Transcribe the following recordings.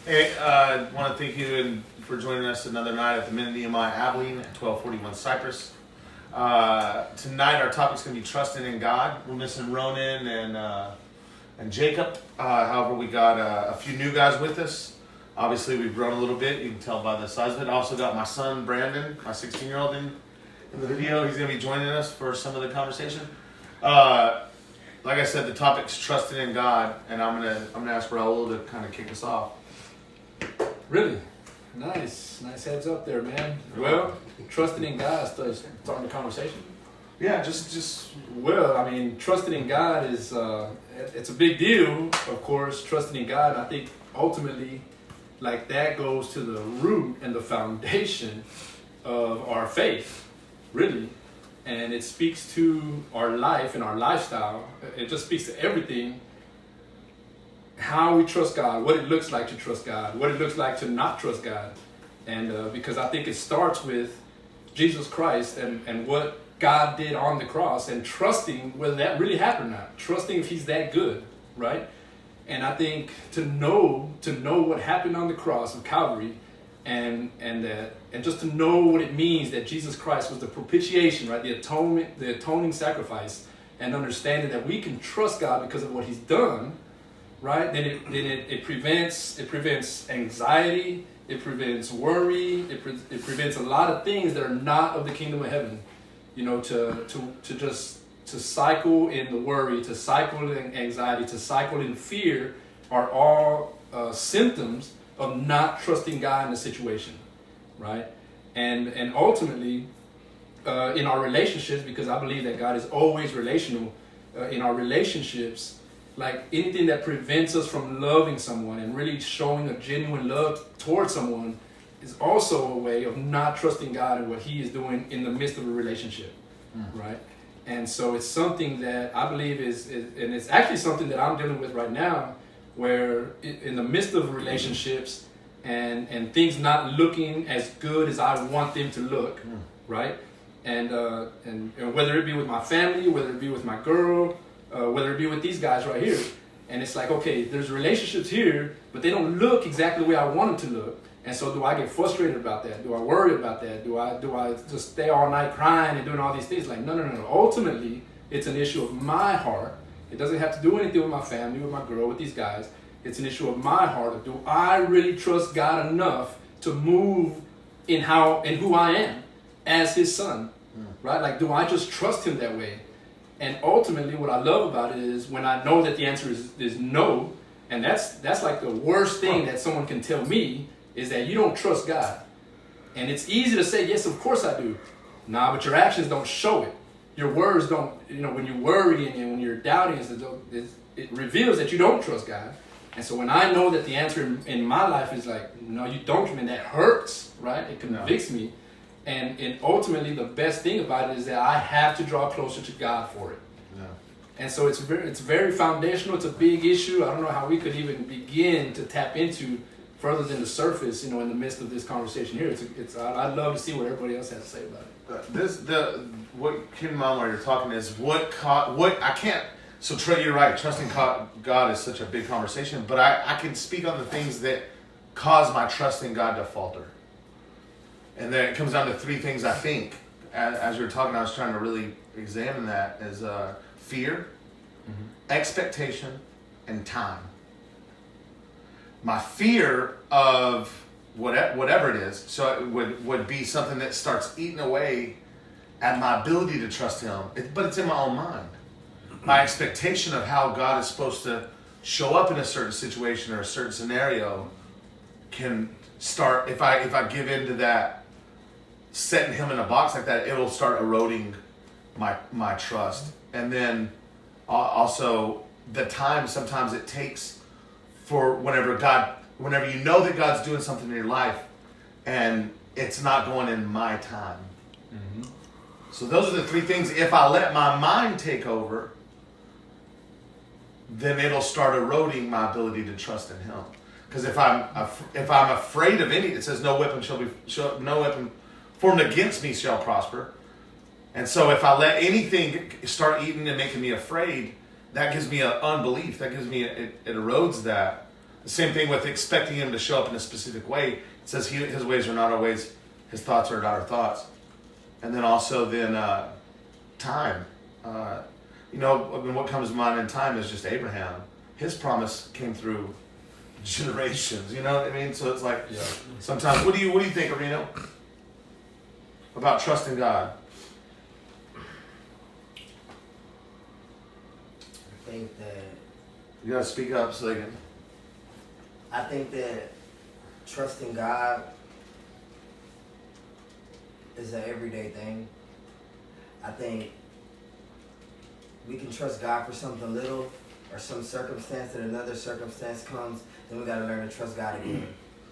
Hey, want to thank you for joining us another night at the Minute Nehemiah Abilene at 1241 Cypress. Tonight our topic's going to be trusting in God. We're missing Ronan and Jacob. However, we got a few new guys with us. Obviously, we've grown a little bit. You can tell by the size of it. I also got my son, Brandon, my 16-year-old in the video. He's going to be joining us for some of the conversation. Like I said, the topic's trusting in God, and I'm gonna ask Raul to kind of kick us off. Really? Nice heads up there, man. Well, trusting in God starts starting the conversation. Yeah, just Well, I mean, trusting in God is, it's a big deal, of course, trusting in God. I think ultimately, like that goes to the root and the foundation of our faith, really. And it speaks to our life and our lifestyle. It just speaks to everything. How we trust God, what it looks like to trust God, what it looks like to not trust God. And because I think it starts with Jesus Christ and what God did on the cross and trusting whether that really happened or not. Trusting if he's that good, right? And I think to know what happened on the cross of Calvary and just to know what it means that Jesus Christ was the propitiation, right? The atoning sacrifice, and understanding that we can trust God because of what he's done, right? Then it prevents anxiety, it prevents worry, it prevents a lot of things that are not of the kingdom of heaven. You know, to cycle in the worry, to cycle in anxiety, to cycle in fear are all symptoms of not trusting God in a situation, right? And ultimately, in our relationships, because I believe that God is always relational, in our relationships, like anything that prevents us from loving someone and really showing a genuine love towards someone is also a way of not trusting God and what he is doing in the midst of a relationship, right? And so it's something that I believe is, and it's actually something that I'm dealing with right now, where in the midst of relationships and things not looking as good as I want them to look, right? And whether it be with my family, whether it be with my girl, whether it be with these guys right here. And it's like, okay, there's relationships here, but they don't look exactly the way I want them to look. And so do I get frustrated about that? Do I worry about that? Do I just stay all night crying and doing all these things? Like, no. Ultimately, it's an issue of my heart. It doesn't have to do anything with my family, with my girl, with these guys. It's an issue of my heart. Of do I really trust God enough to move in who I am as his son, right? Like, do I just trust him that way? And ultimately, what I love about it is when I know that the answer is no, and that's like the worst thing that someone can tell me, is that you don't trust God. And it's easy to say, yes, of course I do. Nah, but your actions don't show it. Your words don't, when you worry and when you're doubting, it reveals that you don't trust God. And so when I know that the answer in my life is like, no, you don't, man, that hurts, right? It convicts me. And ultimately, the best thing about it is that I have to draw closer to God for it. Yeah. And so it's very foundational. It's a big issue. I don't know how we could even begin to tap into further than the surface, in the midst of this conversation here. I'd love to see what everybody else has to say about it. What came to mind while you're talking is what I can't. So Trey, you're right. Trusting God is such a big conversation, but I can speak on the things that cause my trust in God to falter. And then it comes down to three things. I think as you're talking, I was trying to really examine that as fear, expectation, and time. My fear of whatever it is, so it would be something that starts eating away at my ability to trust him, but it's in my own mind. My expectation of how God is supposed to show up in a certain situation or a certain scenario can start, if I give into that, setting him in a box like that, it'll start eroding my trust. And then also the time sometimes it takes for whenever you know that God's doing something in your life and it's not going in my time. So those are the three things. If I let my mind take over, then it'll start eroding my ability to trust in him. Because if I'm afraid of any, it says no weapon formed against me shall prosper. And so if I let anything start eating and making me afraid, that gives me an unbelief. That gives me, it erodes that. The same thing with expecting him to show up in a specific way. It says his ways are not our ways, his thoughts are not our thoughts. And then also time. What comes to mind in time is just Abraham. His promise came through generations. You know what I mean? So it's like sometimes. What do you think, Arino, about trusting God? I think that You gotta speak up so they can. I think that trusting God is an everyday thing. I think we can trust God for something little or some circumstance, and another circumstance comes, then we got to learn to trust God again.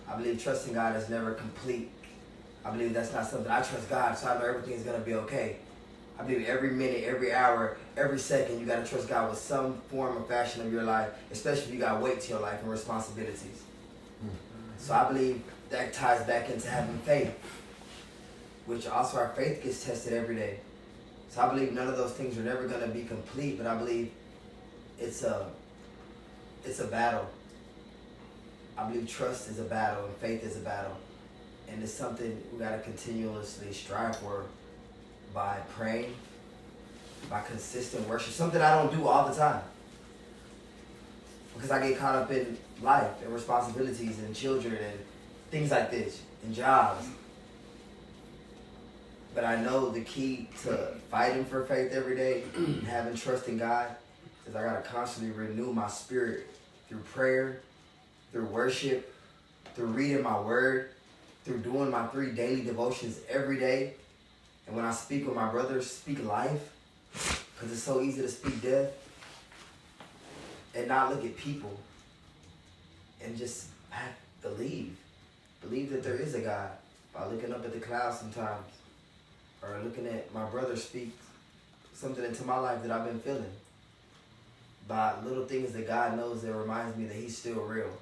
I believe trusting God is never complete. I believe that's not something, I trust God, so I know everything's going to be okay. I believe every minute, every hour, every second, you got to trust God with some form or fashion of your life, especially if you got weight to your life and responsibilities. So I believe that ties back into having faith, which also our faith gets tested every day. So I believe none of those things are never going to be complete, but I believe it's a battle. I believe trust is a battle and faith is a battle. And it's something we got to continuously strive for by praying, by consistent worship, something I don't do all the time. Because I get caught up in life and responsibilities and children and things like this and jobs. But I know the key to fighting for faith every day and having trust in God is I got to constantly renew my spirit through prayer, through worship, through reading my word, through doing my 3 daily devotions every day. And when I speak with my brothers, speak life, because it's so easy to speak death and not look at people and just believe that there is a God by looking up at the clouds sometimes or looking at my brother speak something into my life that I've been feeling. By little things that God knows that reminds me that he's still real.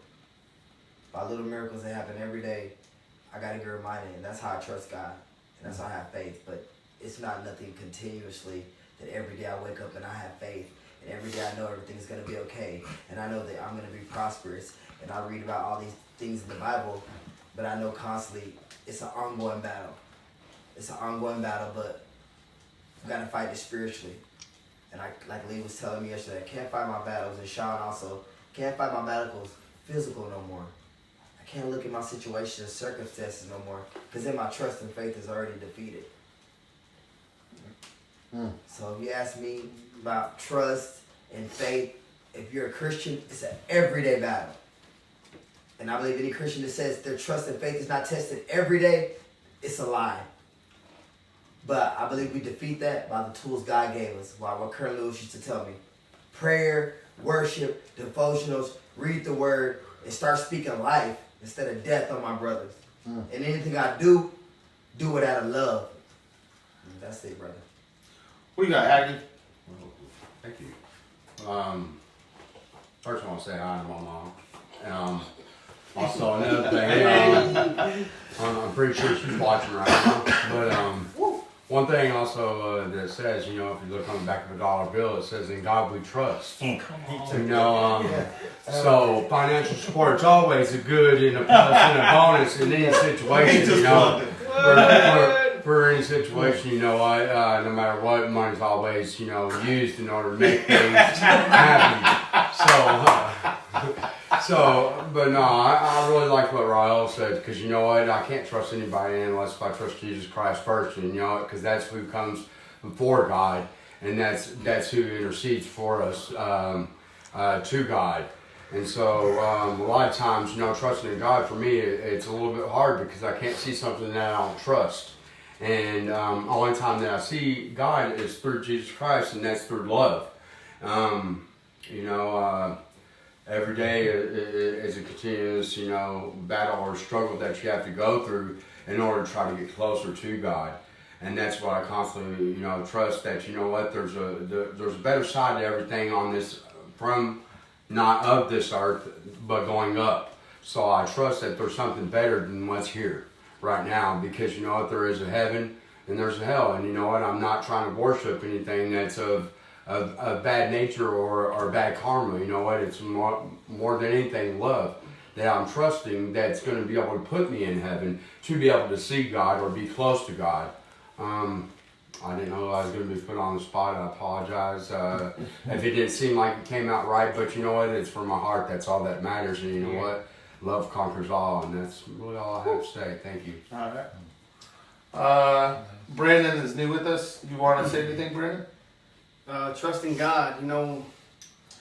By little miracles that happen every day, I got to get reminded, and that's how I trust God, and that's how I have faith. But it's not nothing continuously that every day I wake up and I have faith, and every day I know everything's going to be okay, and I know that I'm going to be prosperous, and I read about all these things in the Bible, but I know constantly it's an ongoing battle. It's an ongoing battle, but I've got to fight it spiritually. And like Lee was telling me yesterday, I can't fight my battles, and Sean also, can't fight my battles physical no more. I can't look at my situations and circumstances no more, because then my trust and faith is already defeated. So if you ask me about trust and faith, if you're a Christian, it's an everyday battle. And I believe any Christian that says their trust and faith is not tested every day, it's a lie. But I believe we defeat that by the tools God gave us. What Colonel Lewis used to tell me. Prayer, worship, devotionals, read the word, and start speaking life instead of death on my brothers. And anything I do it out of love. And that's it, brother. What you got, Aggie? Thank you. First I want to say hi to my mom. Also another thing, I'm pretty sure she's watching right now. But one thing also that says, if you look on the back of a dollar bill, it says, "In God we trust." So financial support is always a good and a plus and a bonus in any situation. For any situation, no matter what, money's always, used in order to make things happen. But no, I really like what Rael said, because you know what, I can't trust anybody unless I trust Jesus Christ first, and because that's who comes before God, and that's who intercedes for us to God. And so a lot of times, trusting in God for me, it's a little bit hard because I can't see something that I don't trust. And only time that I see God is through Jesus Christ, and that's through love. Every day is a continuous, battle or struggle that you have to go through in order to try to get closer to God. And that's what I constantly, trust that, there's a better side to everything on this, from not of this earth, but going up. So I trust that there's something better than what's here right now, because there is a heaven and there's a hell, and I'm not trying to worship anything that's of bad nature or bad karma. It's more than anything love. that I'm trusting that's going to be able to put me in heaven to be able to see God or be close to God. I didn't know I was going to be put on the spot. I apologize if it didn't seem like it came out right, but you know what? It's from my heart. That's all that matters. And you know what? Love conquers all, and that's really all I have to say. Thank you. All right. Brandon is new with us. You want to say anything, Brandon? Trusting God,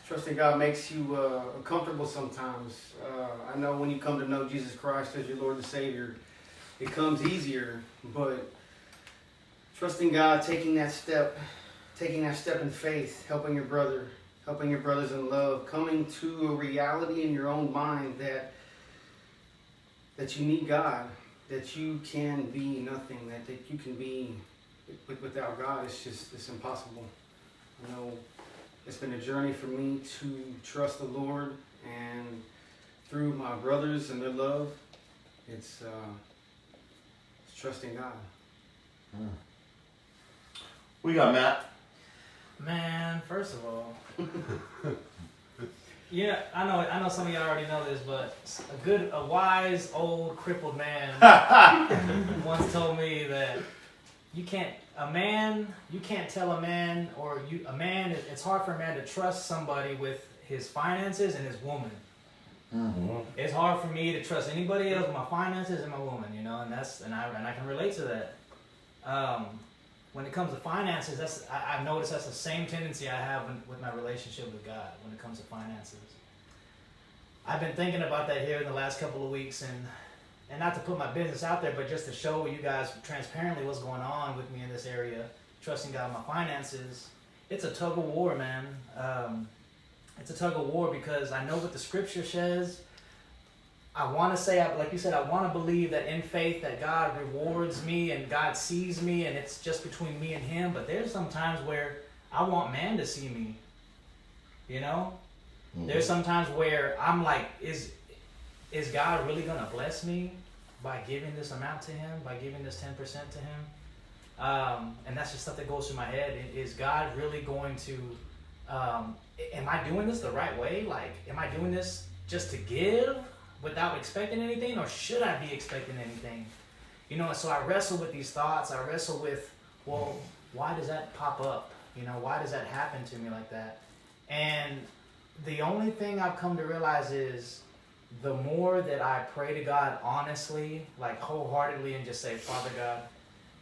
trusting God makes you uncomfortable sometimes. I know when you come to know Jesus Christ as your Lord and Savior, it comes easier, but trusting God, taking that step in faith, helping your brothers in love, coming to a reality in your own mind that you need God, that you can be nothing, that you can be without God. It's impossible. It's been a journey for me to trust the Lord, and through my brothers and their love, it's trusting God. We got Matt. Man, first of all, yeah, I know some of y'all already know this, but a wise old crippled man once told me that you can't tell a man it's hard for a man to trust somebody with his finances and his woman. Mm-hmm. It's hard for me to trust anybody else with my finances and my woman, and I can relate to that. When it comes to finances, I've noticed that's the same tendency I have with my relationship with God when it comes to finances. I've been thinking about that here in the last couple of weeks, and not to put my business out there, but just to show you guys transparently what's going on with me in this area, trusting God with my finances. It's a tug of war, man. It's a tug of war because I know what the scripture says. I want to say, like you said, I want to believe that in faith that God rewards me and God sees me and it's just between me and him. But there's some times where I want man to see me, Mm-hmm. There's some times where I'm like, is God really going to bless me by giving this amount to him, by giving this 10% to him? And that's just stuff that goes through my head. Is God really going to, am I doing this the right way? Like, am I doing this just to give without expecting anything, or should I be expecting anything? So I wrestle with these thoughts. I wrestle with, well, why does that pop up? Why does that happen to me like that? And the only thing I've come to realize is the more that I pray to God honestly, like wholeheartedly, and just say, Father God,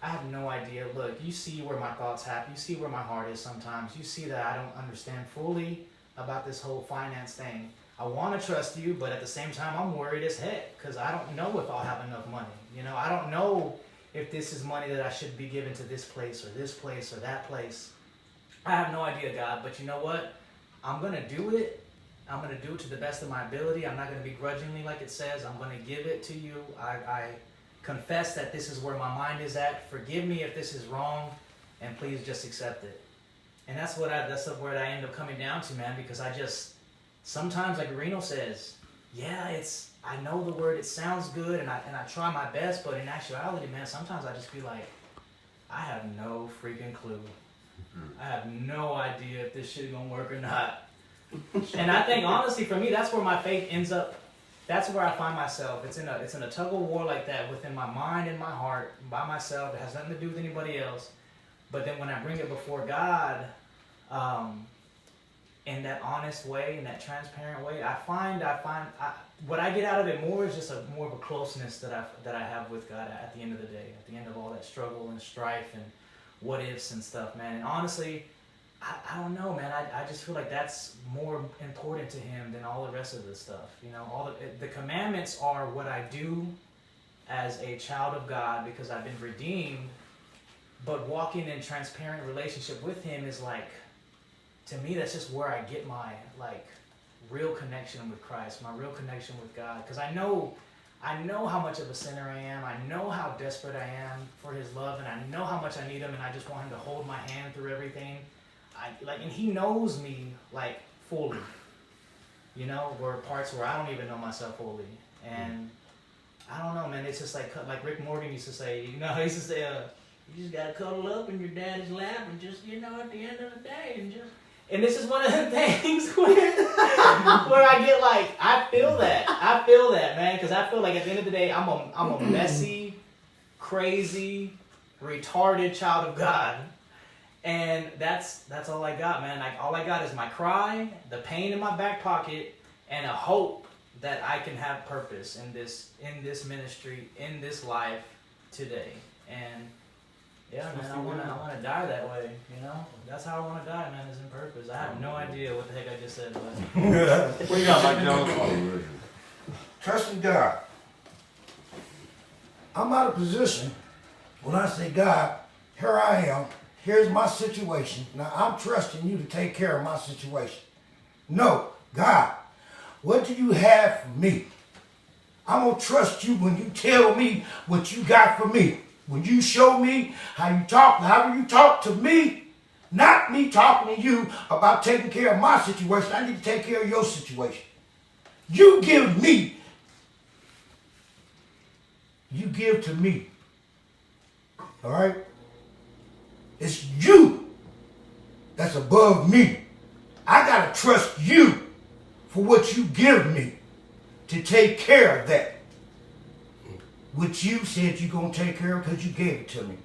I have no idea. Look, you see where my thoughts happen. You see where my heart is sometimes. You see that I don't understand fully about this whole finance thing. I want to trust you, but at the same time, I'm worried as heck because I don't know if I'll have enough money. I don't know if this is money that I should be giving to this place or that place. I have no idea, God, but you know what? I'm going to do it. I'm going to do it to the best of my ability. I'm not going to be grudgingly like it says. I'm going to give it to you. I confess that this is where my mind is at. Forgive me if this is wrong, and please just accept it. And that's where I end up coming down to, man, because I just, sometimes, like Reno says, I know the word, it sounds good, and I try my best, but in actuality, man, sometimes I just be like, I have no freaking clue. I have no idea if this shit gonna work or not. And I think, honestly, for me, that's where my faith ends up. That's where I find myself. It's in a tug of war like that within my mind and my heart, by myself. It has nothing to do with anybody else. But then when I bring it before God, in that honest way, in that transparent way, I find what I get out of it more is just more of a closeness that I have with God at the end of the day, at the end of all that struggle and strife and what ifs and stuff, man. And honestly, I don't know, man. I just feel like that's more important to him than all the rest of this stuff. All the commandments are what I do as a child of God because I've been redeemed. But walking in transparent relationship with him is like, to me, that's just where I get my real connection with Christ, my real connection with God. Because I know how much of a sinner I am. I know how desperate I am for his love, and I know how much I need him, and I just want him to hold my hand through everything. And he knows me fully. Where parts where I don't even know myself fully. And I don't know, man. It's just like Rick Morgan used to say. He used to say, you just gotta cuddle up in your daddy's lap and just, at the end of the day, And this is one of the things where I get like, I feel that, man, because I feel like at the end of the day, I'm a messy, crazy, retarded child of God, and that's all I got, man. Like all I got is my cry, the pain in my back pocket, and a hope that I can have purpose in this ministry, in this life today. And yeah, man, I wanna die that way, you know? That's how I wanna die, man, is in purpose. I have no idea what the heck I just said, but What do you got, Mike Jones? Trusting God. I'm out of position when I say, God, here I am. Here's my situation. Now I'm trusting you to take care of my situation. No, God, what do you have for me? I'm going to trust you when you tell me what you got for me. When you show me how you talk, however you talk to me, not me talking to you about taking care of my situation. I need to take care of your situation. You give me. You give to me. All right? It's you that's above me. I got to trust you for what you give me to take care of that. Which you said you're going to take care of because you gave it to me.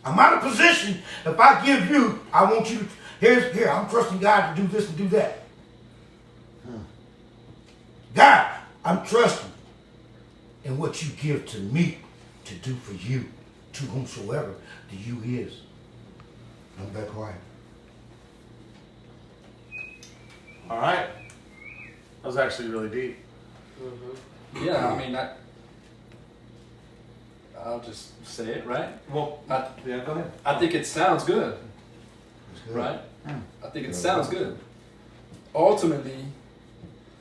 I'm out of position. If I give you, I want you to, here, I'm trusting God to do this and do that. God, I'm trusting in what you give to me to do for you, to whomsoever the you is. I'm back quiet. All right. That was actually really deep. Yeah, I mean, I'll just say it, right? Well, yeah, go ahead. I think it sounds good, It's good. right? I think it sounds good. Ultimately,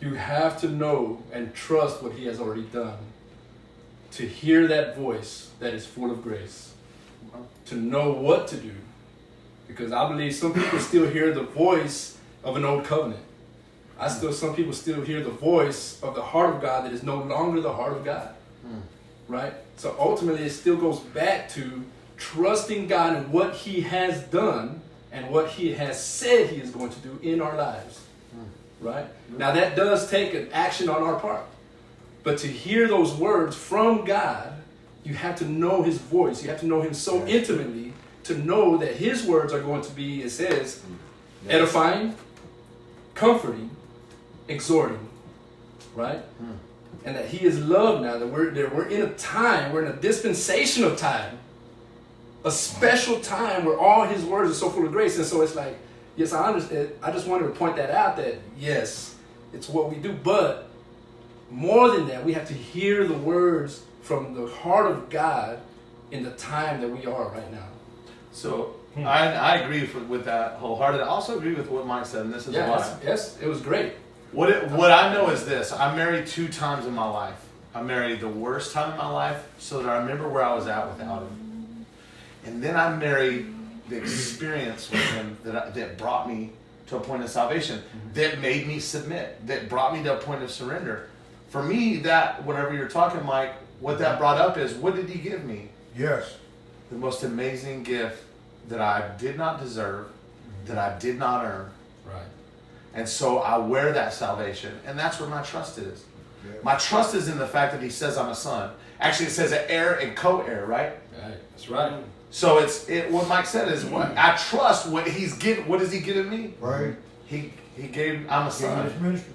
you have to know and trust what he has already done. To hear that voice that is full of grace. To know what to do. Because I believe some people still hear the voice of an old covenant. Some people still hear the voice of the heart of God that is no longer the heart of God. Right? So ultimately it still goes back to trusting God in what he has done and what he has said he is going to do in our lives. Right? Now that does take an action on our part. But to hear those words from God, you have to know his voice. You have to know him so intimately to know that his words are going to be, it says, edifying, comforting, exhorting. Right? And that he is loved now, that we're in a time, we're in a dispensation of time. A special time where all his words are so full of grace. And so it's like, yes, I understand. I just wanted to point that out that, yes, it's what we do. But more than that, we have to hear the words from the heart of God in the time that we are right now. So I agree with that wholeheartedly. I also agree with what Mike said, and this is why. Yes, it was great. What I know is this. I'm married 2 times in my life. I married the worst time in my life so that I remember where I was at without him. And then I married the experience with him that brought me to a point of salvation, that made me submit, that brought me to a point of surrender. For me, that, whatever you're talking, Mike, what that brought up is, what did he give me? Yes. The most amazing gift that I did not deserve, that I did not earn. Right. And so I wear that salvation, and that's where my trust is. Yeah. My trust is in the fact that he says I'm a son. Actually, it says an heir and co-heir, right? Right. That's right. So what Mike said is, what I trust what he's given. What has he given me? Right. He gave. I'm a son. This ministry.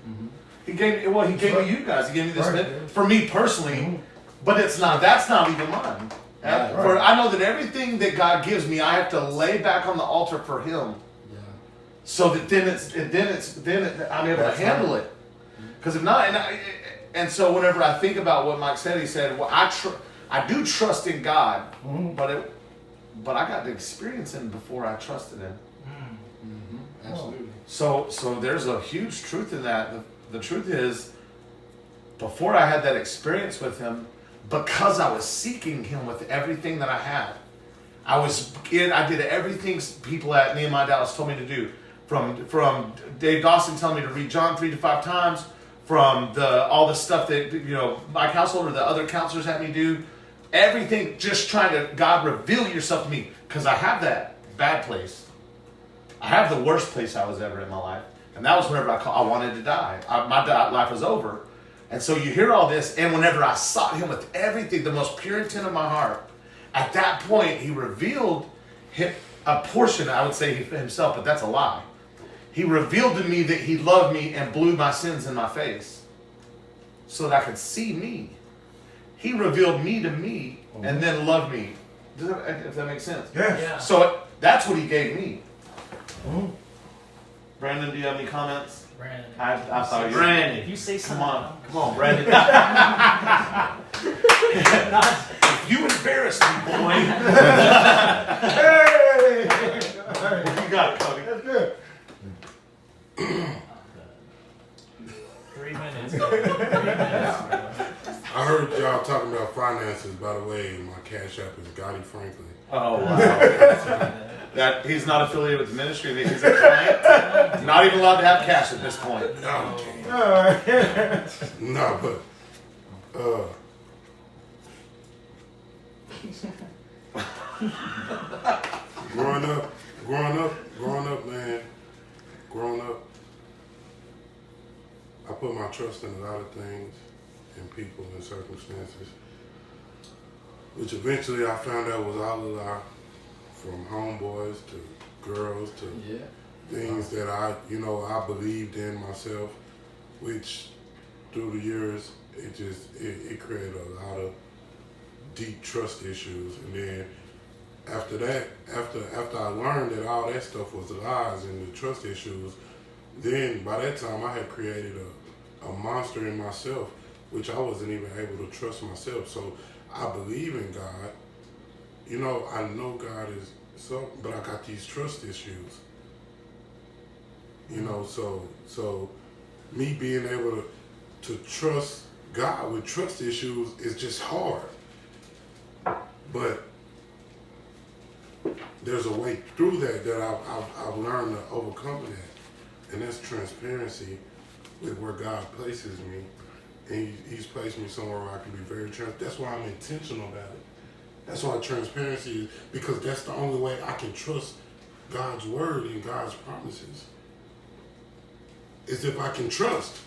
He gave me you guys. He gave me this Right. for me personally, but that's not even mine. Right. For I know that everything that God gives me, I have to lay back on the altar for Him, Yeah. so that I'm able to handle it. Because if not, and so whenever I think about what Mike said, he said, "Well, I do trust in God, but I got to experience Him before I trusted Him." Absolutely. So there's a huge truth in that. The truth is, before I had that experience with Him, because I was seeking Him with everything that I had, I did everything people at Nehemiah Dallas told me to do. From Dave Dawson telling me to read John 3 to 5 times, from all the stuff that Mike Household or the other counselors had me do, everything just trying to, God, reveal yourself to me, because I have that bad place. I have the worst place I was ever in my life. And that was whenever I wanted to die. Life was over. And so you hear all this, and whenever I sought him with everything, the most pure intent of my heart, at that point, he revealed a portion, I would say himself, but that's a lie. He revealed to me that he loved me and blew my sins in my face so that I could see me. He revealed me to me and then loved me. If that makes sense. Yes. Yeah. So that's what he gave me. Brandon, do you have any comments? Brandon. I thought you Brandon. If you say Come something, on. Come on, Brandon. You embarrassed me, boy. Hey! You got it, Cody. That's good. 3 minutes. 3 minutes. I heard y'all talking about finances. By the way, my cash app is Gotti Franklin. Oh, wow. That he's not affiliated with the ministry. He's a client. Not even allowed to have cash at this point. No, I'm kidding. All right. No, but growing up, I put my trust in a lot of things and people and circumstances, which eventually I found out was all a lie, from homeboys to girls to things that I believed in myself, which through the years, it created a lot of deep trust issues. And then after that, after I learned that all that stuff was lies and the trust issues, then by that time I had created a monster in myself, which I wasn't even able to trust myself. So I believe in God. I know God is so, but I got these trust issues. So me being able to trust God with trust issues is just hard. But there's a way through that I've learned to overcome that, and that's transparency with where God places me, and He's placed me somewhere where I can be very transparent. That's why I'm intentional about it. That's why transparency is, because that's the only way I can trust God's word and God's promises. Is if I can trust.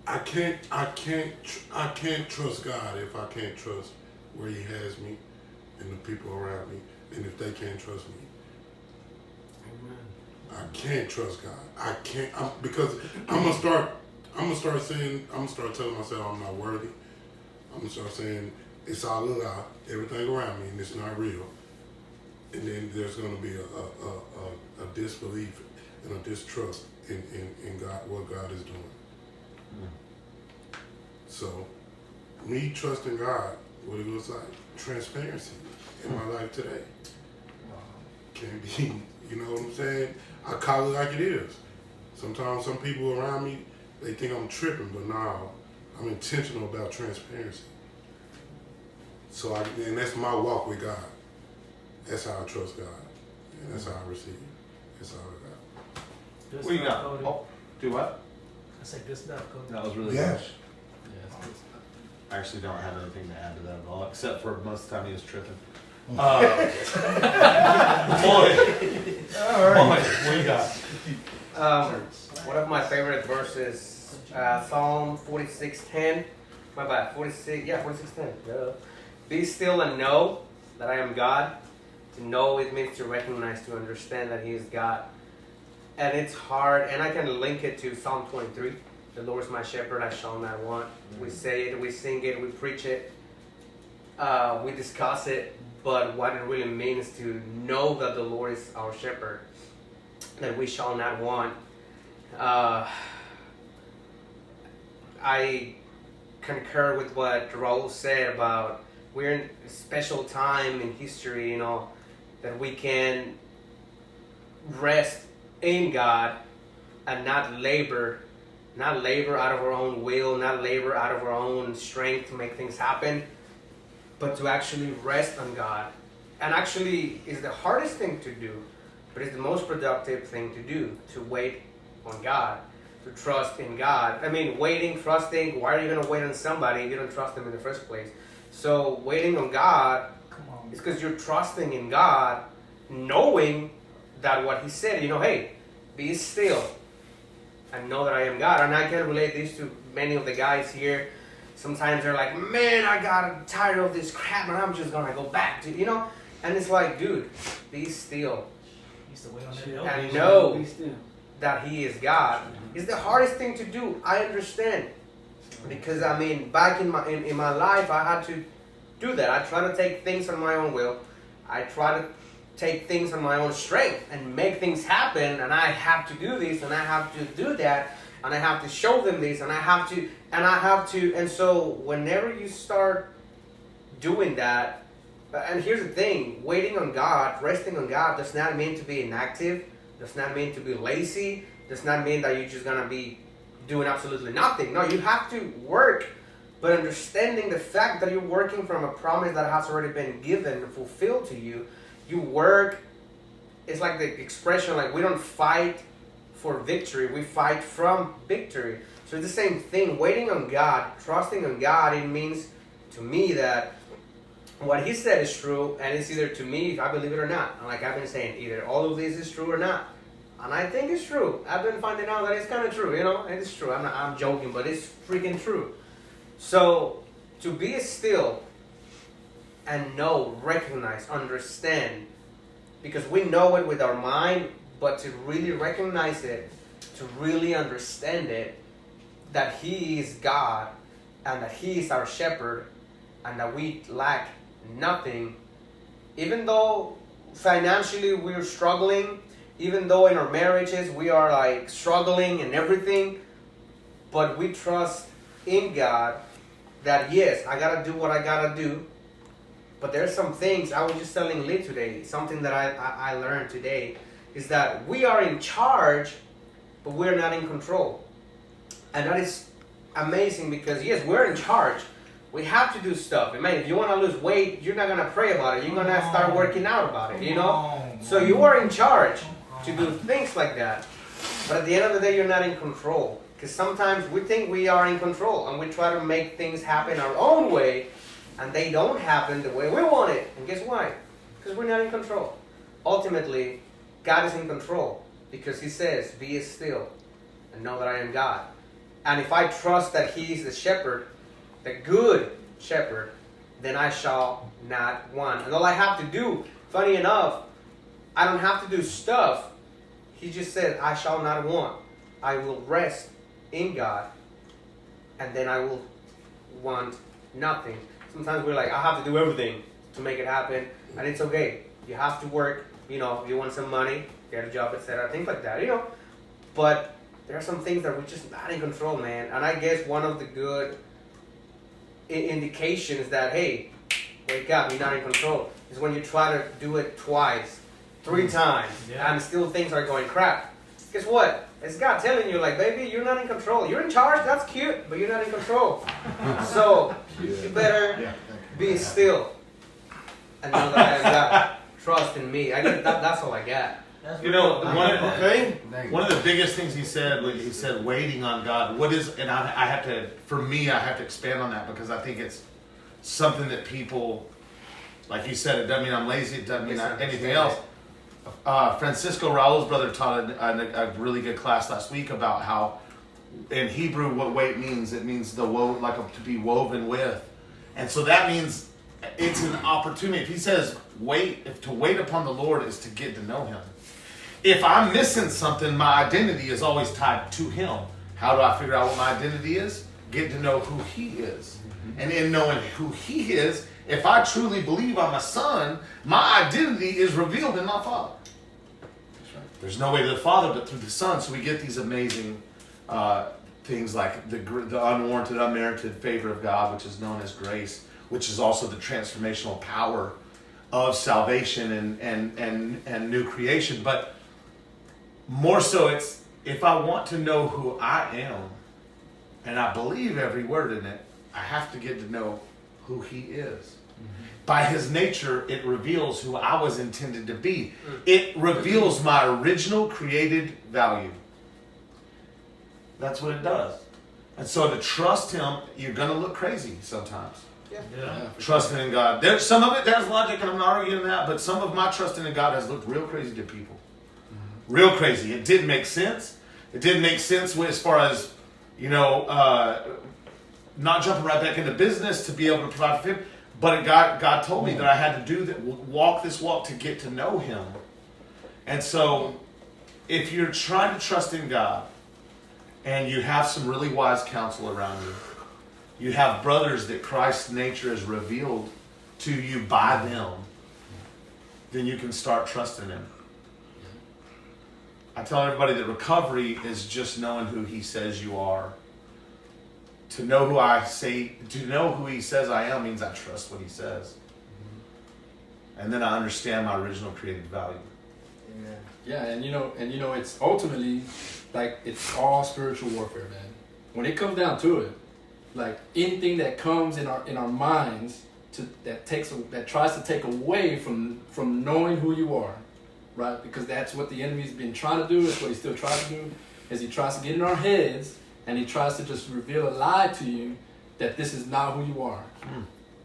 I can't trust God if I can't trust where He has me and the people around me, and if they can't trust me. Amen. I can't trust God. I can't, because I'm gonna start telling myself I'm not worthy. I'm gonna start saying it's all a lie, everything around me, and it's not real. And then there's gonna be a disbelief and a distrust in God, what God is doing. So, me trusting God, what it looks like, transparency in my life today. Can be, you know what I'm saying? I call it like it is. Sometimes some people around me, they think I'm tripping, but no, I'm intentional about transparency. So, and that's my walk with God. That's how I trust God, and that's how I receive. That's how I got. Good What you stuff, got? Cody. Oh, do what? I said good stuff, Cody. That was really Yes. good. I actually don't have anything to add to that at all, except for most of the time he was tripping. Boy, what you got? One of my favorite verses, Psalm 46:10. My bad, 46:10. Be still and know that I am God. To know, it means to recognize, to understand that He is God. And it's hard, and I can link it to Psalm 23. The Lord is my shepherd, I shall not want. We say it, we sing it, we preach it, we discuss it, but what it really means to know that the Lord is our shepherd, that we shall not want. I concur with what Raul said about we're in a special time in history, that we can rest in God and not labor out of our own will, not labor out of our own strength to make things happen, but to actually rest on God. And actually is the hardest thing to do, but it's the most productive thing to do, to wait on God, to trust in God. I mean, waiting, trusting, why are you going to wait on somebody if you don't trust them in the first place? So waiting on God is because you're trusting in God, knowing that what he said, hey, be still and know that I am God. And I can relate this to many of the guys here. Sometimes they're like, man, I got tired of this crap and I'm just going to go back to, And it's like, dude, be still. Used to wait on that hill. And know Be still. that he is God. It's the hardest thing to do. I understand. Because, back in my life, I had to do that. I try to take things on my own will. I try to take things on my own strength and make things happen. And I have to do this and I have to do that. And I have to show them this and I have to. And so whenever you start doing that, and here's the thing, waiting on God, resting on God does not mean to be inactive, does not mean to be lazy, does not mean that you're just going to be doing absolutely nothing. No, you have to work, but understanding the fact that you're working from a promise that has already been given and fulfilled to you, you work, it's like the expression, like we don't fight for victory, we fight from victory. So it's the same thing, waiting on God, trusting on God, it means to me that what he said is true, and it's either to me if I believe it or not. And like I've been saying, either all of this is true or not. And I think it's true. I've been finding out that it's kind of true, and it's true. I'm joking, but it's freaking true. So to be still and know, recognize, understand, because we know it with our mind, but to really recognize it, to really understand it, that he is God and that he is our shepherd and that we lack nothing, even though financially we're struggling, even though in our marriages we are like struggling and everything, but we trust in God that yes, I gotta do what I gotta do. But there's some things, I was just telling Lee today, something that I learned today, is that we are in charge, but we're not in control. And that is amazing because yes, we're in charge. We have to do stuff. And man, if you want to lose weight, you're not going to pray about it. You're going to start working out about it, So you are in charge to do things like that. But at the end of the day, you're not in control. Because sometimes we think we are in control and we try to make things happen our own way and they don't happen the way we want it. And guess why? Because we're not in control. Ultimately, God is in control because he says, be still and know that I am God. And if I trust that he is the shepherd, the good shepherd, then I shall not want. And all I have to do, funny enough, I don't have to do stuff. He just said, I shall not want. I will rest in God, and then I will want nothing. Sometimes we're like, I have to do everything to make it happen, and it's okay. You have to work, if you want some money, get a job, etc., things like that, But there are some things that we're just not in control, man. And I guess one of the good indications that, hey, wake up, you're not in control, is when you try to do it twice, 3 times, and still things are going crap. Guess what? It's God telling you, like, baby, you're not in control. You're in charge, that's cute, but you're not in control. So, you better be still and know that I have God. Trust in me. I guess that's all I got. One of the biggest things he said waiting on God. What is, and I have to expand on that because I think it's something that people, like you said, it doesn't mean I'm lazy, it doesn't mean anything else. Francisco Raul's brother taught a really good class last week about how in Hebrew what wait means. It means to be woven with. And so that means it's an opportunity. If he says to wait upon the Lord is to get to know him. If I'm missing something, my identity is always tied to him. How do I figure out what my identity is? Get to know who he is. And in knowing who he is, if I truly believe I'm a son, my identity is revealed in my Father. There's no way to the Father but through the Son. So we get these amazing things like the unwarranted, unmerited favor of God, which is known as grace, which is also the transformational power of salvation and new creation. But more so, it's if I want to know who I am, and I believe every word in it, I have to get to know who he is. Mm-hmm. By his nature, it reveals who I was intended to be. It reveals my original created value. That's what it does. And so to trust him, you're going to look crazy sometimes. Yeah. Trusting in God. There's some of it, there's logic, and I'm not arguing that, but some of my trusting in God has looked real crazy to people. real crazy. It didn't make sense. It didn't make sense as far as, not jumping right back into business to be able to provide for him. But God told me that I had to do that, walk this walk to get to know him. And so if you're trying to trust in God and you have some really wise counsel around you, you have brothers that Christ's nature is revealed to you by them, then you can start trusting him. I tell everybody that recovery is just knowing who he says you are. To know who he says I am means I trust what he says. And then I understand my original created value. Amen. Yeah, and it's ultimately like it's all spiritual warfare, man. When it comes down to it, like anything that comes in our minds that tries to take away from knowing who you are, right? Because that's what the enemy's been trying to do. It's what he still tries to do, is he tries to get in our heads and he tries to just reveal a lie to you that this is not who you are,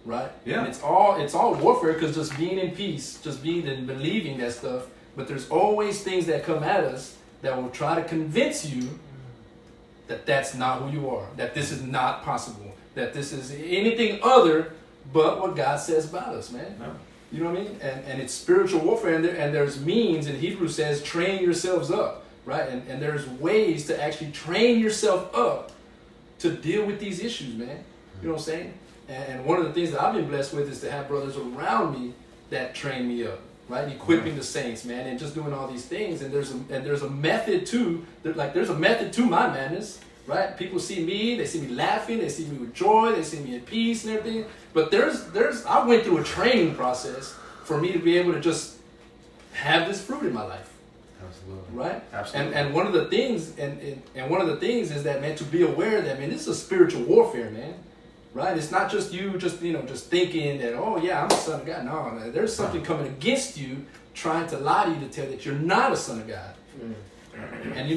right? Yeah. And it's all warfare, because just being in peace, just being and believing that stuff. But there's always things that come at us that will try to convince you that that's not who you are, that this is not possible, that this is anything other but what God says about us, man. No. You know what I mean? And it's spiritual warfare, and there's means, and Hebrews says, train yourselves up, right? And there's ways to actually train yourself up to deal with these issues, man. You know what I'm saying? And one of the things that I've been blessed with is to have brothers around me that train me up, right? Equipping the saints, man, and just doing all these things. And there's a method to, there's a method to my madness, right? People see me, they see me laughing, they see me with joy, they see me at peace and everything. But I went through a training process for me to be able to just have this fruit in my life. Absolutely. Right? Absolutely. And one of the things is that, man, to be aware that, man, this is a spiritual warfare, man. Right? It's not just you just thinking that, oh yeah, I'm a son of God. No, there's something coming against you trying to lie to you to tell that you're not a son of God. And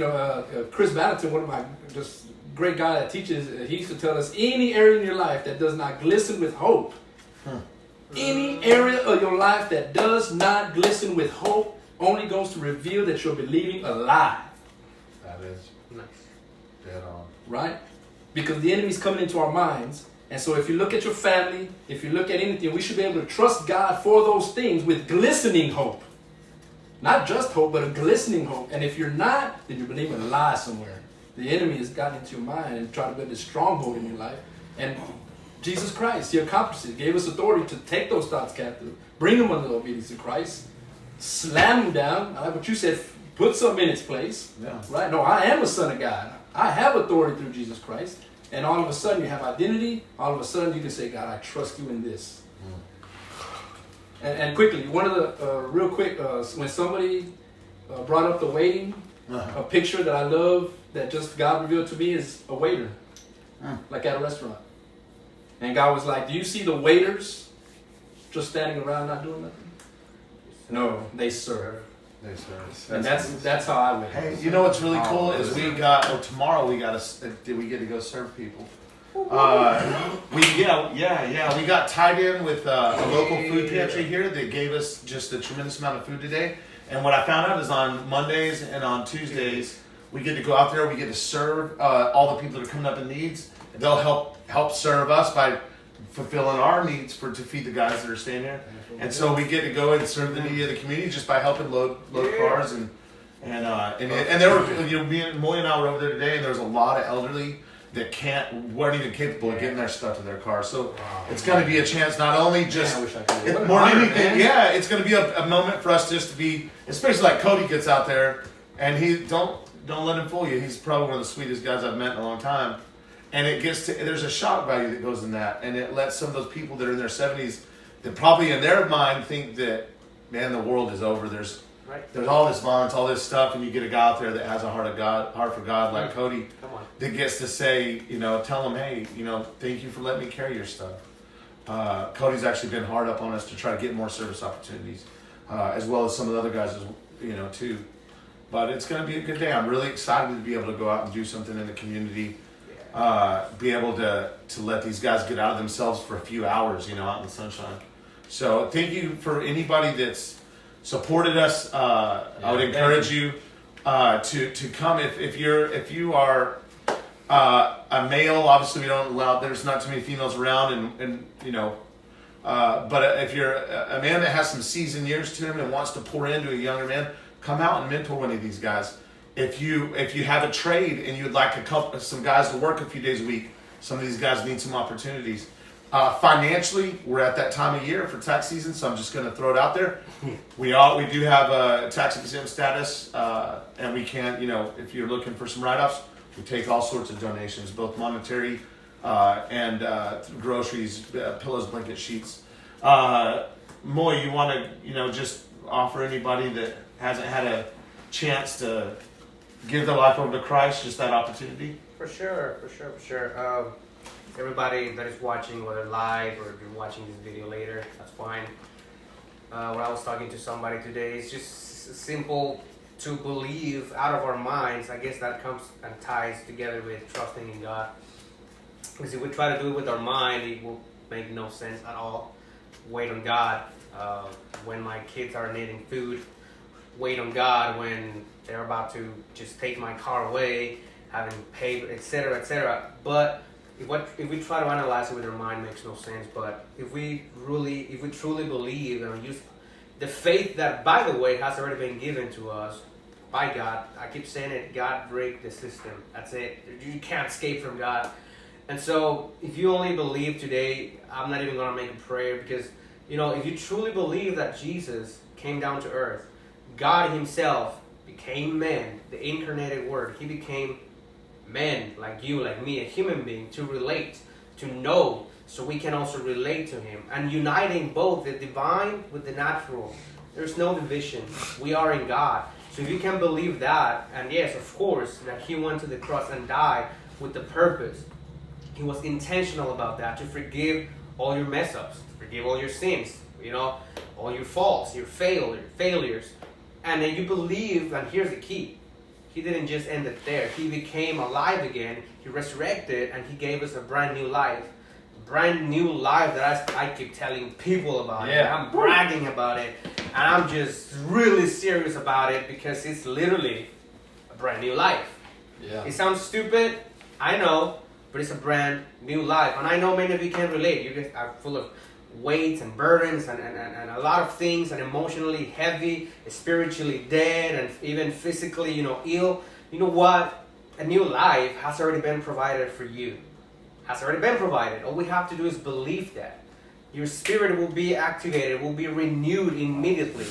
Chris Valentin, one of my just great guy that teaches, he used to tell us, any area in your life that does not glisten with hope, any area of your life that does not glisten with hope only goes to reveal that you're believing a lie. That is Nice. dead on. Right? Because the enemy's coming into our minds. And so if you look at your family, if you look at anything, we should be able to trust God for those things with glistening hope. Not just hope, but a glistening hope. And if you're not, then you're believing a lie somewhere. The enemy has gotten into your mind and tried to build this stronghold in your life. And Jesus Christ, he accomplished it. Gave us authority to take those thoughts captive, bring them under the obedience to Christ, slam them down. I like what you said, put something in its place. Yeah. Right? No, I am a son of God. I have authority through Jesus Christ. And all of a sudden you have identity. All of a sudden you can say, God, I trust you in this. And quickly, one of the, when somebody brought up the waiting, a picture that I love that just God revealed to me is a waiter, like at a restaurant. And God was like, do you see the waiters just standing around not doing nothing? No, they serve. They serve. And that's how I wait. Hey, you know what's really cool is tomorrow we get to go serve people. We got tied in with a local food pantry here that gave us just a tremendous amount of food today. And what I found out is on Mondays and on Tuesdays we get to go out there. We get to serve all the people that are coming up in needs. They'll help serve us by fulfilling our needs to feed the guys that are staying here. And so we get to go and serve the needy of the community just by helping load cars and there were me and Molly and I were over there today, and there was a lot of elderly that weren't even capable of getting their stuff to their car. So it's going to be a chance not only just more than anything, it's going to be a moment for us just to be, especially like Cody gets out there, and he don't let him fool you. He's probably one of the sweetest guys I've met in a long time. And there's a shock value that goes in that, and it lets some of those people that are in their 70s that probably in their mind think that, man, the world is over. There's all this violence, all this stuff, and you get a guy out there that has a heart for God, like Cody, that gets to say, tell him, hey, thank you for letting me carry your stuff. Cody's actually been hard up on us to try to get more service opportunities, as well as some of the other guys, too. But it's going to be a good day. I'm really excited to be able to go out and do something in the community. Be able to let these guys get out of themselves for a few hours, out in the sunshine. So thank you for anybody that's supported us. I would encourage you to come if you are a male. Obviously, we don't allow. There's not too many females around, and you know. But if you're a man that has some seasoned years to him and wants to pour into a younger man, come out and mentor one of these guys. If you have a trade and you'd like some guys to work a few days a week, some of these guys need some opportunities. Financially, we're at that time of year for tax season, so I'm just going to throw it out there. We do have a tax exempt status, and we can, you know, if you're looking for some write-offs, we take all sorts of donations, both monetary and groceries, pillows, blanket, sheets. Moy, you want to, you know, just offer anybody that hasn't had a chance to give their life over to Christ just that opportunity? For sure. Everybody that is watching, whether live or if you're watching this video later, that's fine. When I was talking to somebody today, it's just simple to believe out of our minds. I guess that comes and ties together with trusting in God. Because if we try to do it with our mind, it will make no sense at all. Wait on God when my kids are needing food. Wait on God when they're about to just take my car away, having paid, etc., etc. But if we try to analyze it with our mind, it makes no sense. But if we truly believe and use the faith that, by the way, has already been given to us by God. I keep saying it, God break the system. That's it. You can't escape from God. And so if you only believe today, I'm not even going to make a prayer, because, you know, if you truly believe that Jesus came down to earth, God himself became man, the incarnated word. He became man like you, like me, a human being, to relate, to know, so we can also relate to him. And uniting both the divine with the natural. There's no division. We are in God. So if you can believe that, and yes, of course, that he went to the cross and died with the purpose. He was intentional about that, to forgive all your mess ups, to forgive all your sins, you know, all your faults, your failures. And then you believe, and here's the key, he didn't just end it there. He became alive again, he resurrected, and he gave us a brand new life. Brand new life that I keep telling people about. Yeah. I'm bragging about it, and I'm just really serious about it, because it's literally a brand new life. Yeah. It sounds stupid, I know, but it's a brand new life. And I know many of you can relate. You guys are full of weights and burdens and a lot of things, and emotionally heavy, spiritually dead, and even physically, you know, ill. You know what? A new life has already been provided for you. Has already been provided. All we have to do is believe that. Your spirit will be activated, will be renewed immediately.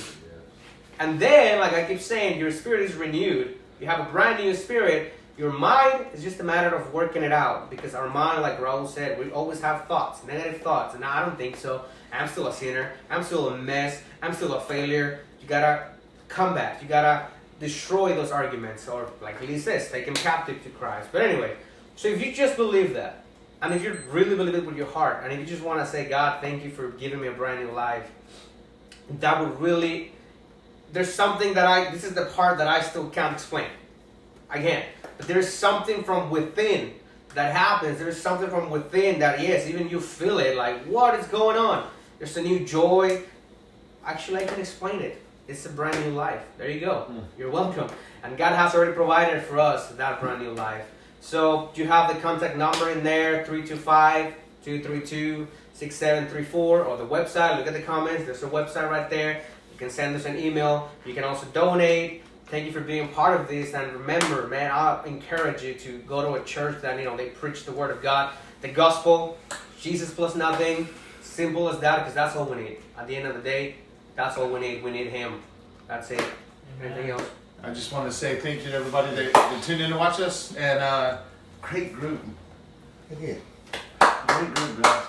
And then, like I keep saying, your spirit is renewed. You have a brand new spirit. Your mind is just a matter of working it out, because our mind, like Raul said, we always have thoughts, negative thoughts, and I don't think so. I'm still a sinner. I'm still a mess. I'm still a failure. You gotta come back. You gotta destroy those arguments, or like Lee says, take them captive to Christ. But anyway, so if you just believe that, and if you really believe it with your heart, and if you just want to say, God, thank you for giving me a brand new life, that would really, there's something that this is the part that I still can't explain. I can't. But there's something from within that happens. There's something from within that, yes, even you feel it, like, what is going on? There's a new joy. Actually, I can explain it. It's a brand new life. There you go. You're welcome. And God has already provided for us that brand new life. So you have the contact number in there, 325-232-6734, or the website. Look at the comments. There's a website right there. You can send us an email. You can also donate. Thank you for being part of this. And remember, man, I encourage you to go to a church that, you know, they preach the word of God, the gospel, Jesus plus nothing. Simple as that, because that's all we need. At the end of the day, that's all we need. We need him. That's it. Anything else? I just want to say thank you to everybody that tuned in to watch us, and great group. Again. Great group, guys.